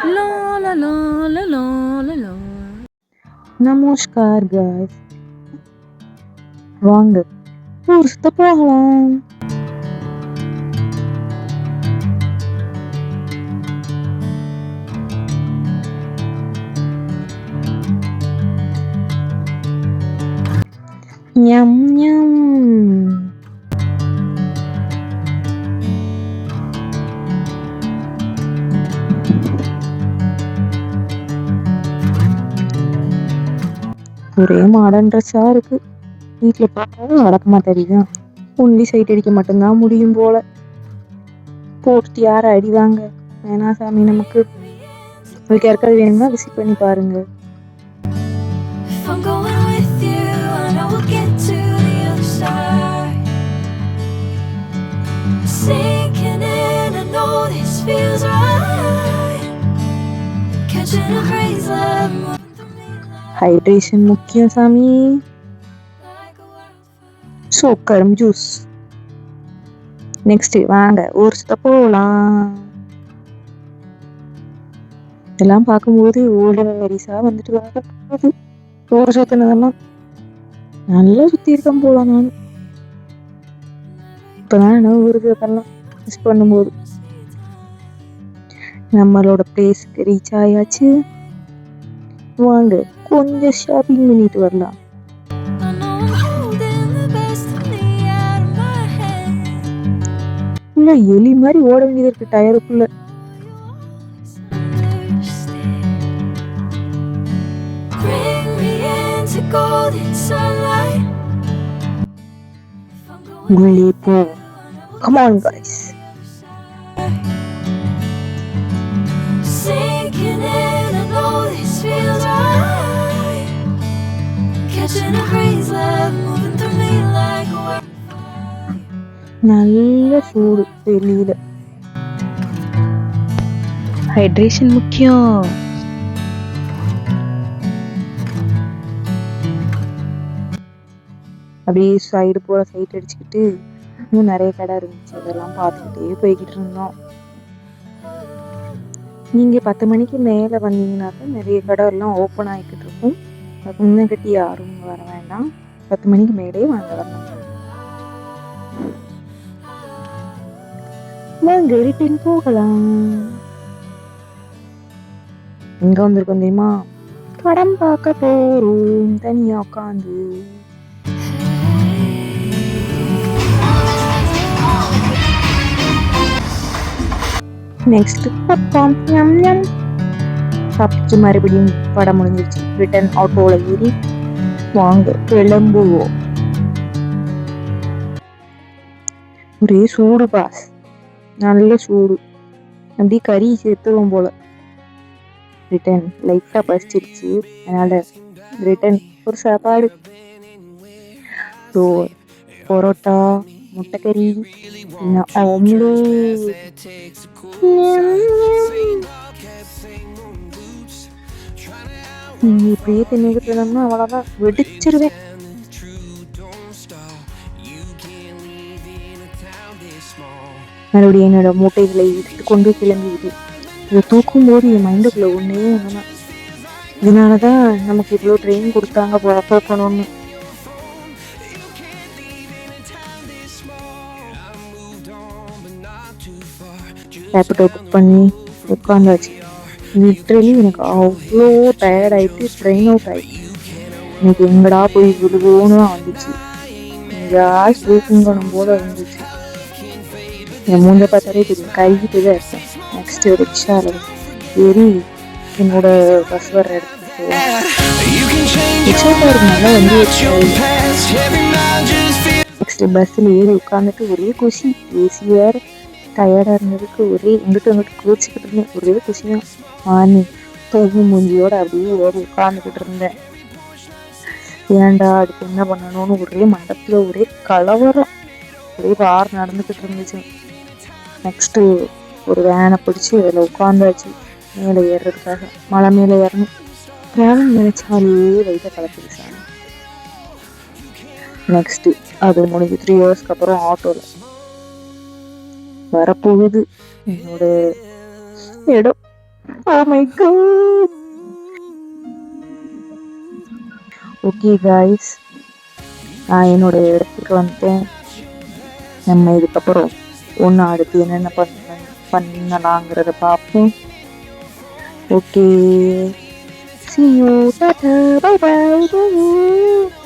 La la la la la la la. நமஸ்கார் guys, வாங்க ஊர் சுத்த போகலாம். ஞம் ஞம். ஒரே மாடர்ன் ட்ரெஸ்ஸா இருக்கு. வீட்டுல பார்த்தா வழக்கமா தெரியும். ஒன்லி சைட் அடிக்க மட்டும்தான் முடியும் போல. போட்டு யார அடிவாங்க. வேணா சாமி, நமக்கு உங்களுக்கு யாருக்காவது வேணும்னா விசிட் பண்ணி பாருங்க. If I'm going with you, I know we'll get to the other side. Sinking in, I know this feels right. Catching a breeze, love moving through me hydration முக்கியம் சாமி. like a wildfire. ஸோ கரும்பு juice. Next வாங்க ஊர் சுத்த போகலாம். இதெல்லாம் பார்க்கும்போது old மெமரிஸா வந்துட்டு வருது. ஊரை சுத்தினதெல்லாம் நல்லா சுத்தி இருக்கேன் போல. நான் இப்பதான் என்ன ஊருக்கு அதெல்லாம் மிஸ் பண்ணும்போது. நம்மளோட பிளேஸ்க்கு ரீச் ஆயாச்சு. வாங்க கொஞ்சம் ஷாப்பிங் பண்ணிட்டு வரலாம். I know I'm holding the best of me out of my head. இல்ல எலி மாதிரி ஓட வேண்டியது இருக்கு டயருக்குள்ள. Bring me into golden sunlight. If I'm going உள்ளே போ. Come on guys. sinking in, I know this feels right. Catching a breeze, love moving through me like a wildfire. நல்ல சூடு வெளியில. ஹைட்ரேஷன் முக்கியம். அப்படியே சைடு போல சைட் அடிச்சுக்கிட்டு இன்னும் நிறைய கடை இருந்துச்சு. அதெல்லாம் பார்த்துக்கிட்டே போய்கிட்டு இருந்தோம். நீங்க 10 மணிக்கு மேல வந்தீங்கன்னாக்கா நிறைய கடை எல்லாம் ஓப்பன் ஆகிக்கிட்டு இருக்கும். அதுக்கு முன்ன கட்டி யாரும் வர வேண்டாம். 10 மணிக்கு மேலே வாங்க வரலாம். வாங்க ரிட்டன் போகலாம். எங்க வந்திருக்கோம் தெரியுமா? படம் பார்க்க போறோம் தனியா உட்காந்து. நெக்ஸ்ட் பப்பாம் ஞம் ஞம். சாப்பிட்டு மறுபடியும் படம் முடிஞ்சிருச்சு. ரிட்டன் ஆட்டோல ஏறி வாங்க கிளம்புவோம். ஒரே சூடு பாஸ், நல்ல சூடு. அப்படியே கறி சேர்த்துவோம் போல. ரிட்டன் லைட்டா பசிச்சிருச்சு, அதனால ரிட்டன் ஒரு சாப்பாடு. பரோட்டா, முட்டைக்கறி, ஆம்லேட். நீங்க இப்படியே தின்னுக்கிட்டு இருந்தோம்னா அவ்வளவுதான், வெடிச்சிருவேன். மறுபடியும் என்னோட மூட்டைகளை எடுத்து கொண்டு கிளம்பிவிட்டு இதை தூக்கும் போது என் மைண்டுக்குள்ள ஒண்ணே ஒண்ணுதான், இதனாலதான் நமக்கு இவ்வளவு ட்ரெயின் கொடுத்தாங்க போகணும்னு. ரேபிடோ புக் பண்ணி உட்காந்தாச்சு. லிட்ரலி எனக்கு அவ்வளோ டயர்ட் ஆயிட்டு ட்ரெயின் அவுட் ஆயிடுச்சு. எனக்கு எங்கடா போய் விழுவோன்னு தான் வந்துச்சு. எங்கேயா ஸ்லீப்பிங் பண்ணும் போல இருந்துச்சு. என் மூஞ்ச பார்த்தாலே தெரியும், கருகிட்டு தான் இருக்கேன். நெக்ஸ்ட் ரிக்ஷாவில் ஏறி என்னோட பஸ் வர்ற இடத்துக்கு போவேன். ரிக்ஷாக்காரர் நல்லா வண்டி வச்சு நெக்ஸ்ட் பஸ்ஸில் ஏறி உட்காந்துட்டு ஒரே குஷி. ஏசி வேறு டயர்டாக இருந்ததுக்கு ஒரே எங்கிட்ட அங்கிட்டு குளிச்சுக்கிட்டு இருந்தேன். ஒரே குஷி தான். மார்னிங் தூங்கும் மூஞ்சியோட அப்படியே ஏறி உட்காந்துக்கிட்டு இருந்தேன். ஏன்டா அதுக்கு என்ன பண்ணணும்னு ஒரே மண்டபத்தில் ஒரே கலவரம், ஒரே வாரம் நடந்துக்கிட்டு இருந்துச்சு. நெக்ஸ்ட்டு ஒரு வேனை பிடிச்சி அதில் உட்காந்தாச்சு மேலே ஏறுறதுக்காக. மலை மேலே ஏறணும். ட்ராவல் நினைச்சாலே வயிற்ற கலப்பிடு சாமி. நெக்ஸ்ட்டு அது முடிஞ்சு 3 ஹவர்ஸ்க்கு அப்புறம் ஆட்டோவில் வரப்போகுது என்னோட இடம். Oh my god. Okay guys, நான் என்னோட இடத்துக்கு வந்துட்டேன். நம்ம இதுக்கப்புறம் ஒன்று அடுத்து என்னென்ன பண்ணலாங்கிறத பார்ப்போம். Okay, see you, tata, bye bye, bye.